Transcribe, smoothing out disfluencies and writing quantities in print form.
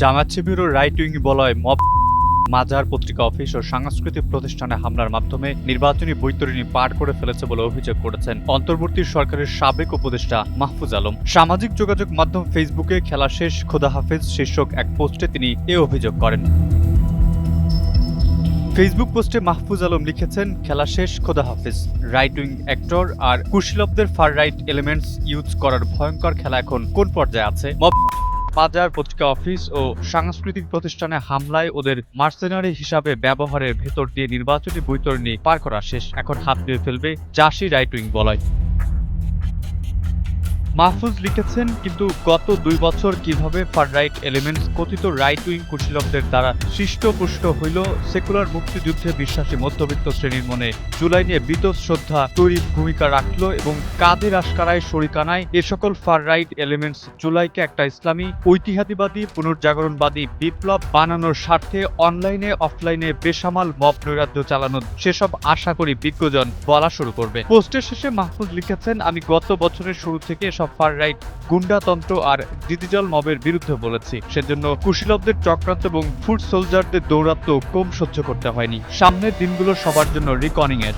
জামায়াত শিবির ও right wing বলয় mob মাজার পত্রিকা অফিস ও সাংস্কৃতিক প্রতিষ্ঠানে হামলার মাধ্যমে নির্বাচনী বৈতরণী পার করে ফেলেছে বলে অভিযোগ করেছেন অন্তর্বর্তী সরকারের সাবেক উপদেষ্টা মাহফুজ আলম। সামাজিক যোগাযোগ মাধ্যম ফেসবুকে খেলা শেষ খোদা হাফেজ শীর্ষক এক পোস্টে তিনি এ অভিযোগ করেন। ফেসবুক পোস্টে মাহফুজ আলম লিখেছেন, খেলা শেষ খোদা হাফেজ। রাইট উইং অ্যাক্টর আর কুশীলবদের ফার রাইট এলিমেন্টস ইউজ করার ভয়ঙ্কর খেলা এখন কোন পর্যায়ে আছে? মাজার পত্রিকা অফিস ও সাংস্কৃতিক প্রতিষ্ঠানে হামলায় ওদের মার্সেনারি হিসাবে ব্যবহারের ভেতর দিয়ে নির্বাচনী বৈতরণী পার করা শেষ। এখন হাত দিয়ে ফেলবে জাসি রাইট উইং বলয়। মাহফুজ লিখেছেন, কিন্তু গত ২ বছর কিভাবে ফার রাইট এলিমেন্টস কথিত রাইট উইং কুশীলবদের দ্বারা সৃষ্টপুষ্ট হইল, সেকুলার মুক্তিযুদ্ধে বিশ্বাসী মধ্যবিত্ত শ্রেণীর মনে জুলাই নিয়ে বীতশ্রদ্ধা তৈরির ভূমিকা রাখল এবং কাদের আশকারায় শরিকানায় এ সকল ফার রাইট এলিমেন্টস জুলাইকে একটা ইসলামী ঐতিহাসিকবাদী পুনর্জাগরণবাদী বিপ্লব বানানোর স্বার্থে অনলাইনে অফলাইনে বেসামাল মব নৈরাজ্য চালানো সেসব আশা করি বিজ্ঞজন বলা শুরু করবে। পোস্টের শেষে মাহফুজ লিখেছেন, আমি গত বছরের শুরু থেকে সব ফার রাইট গুন্ডাতন্ত্র আর ডিজিটাল মবের বিরুদ্ধে বলেছি। সেজন্য কুশীলবদের চক্রান্ত এবং ফুট সোলজারদের দৌরাত্ম্য কম সহ্য করতে হয়নি। সামনের দিনগুলো সবার জন্য রিকনিং এর।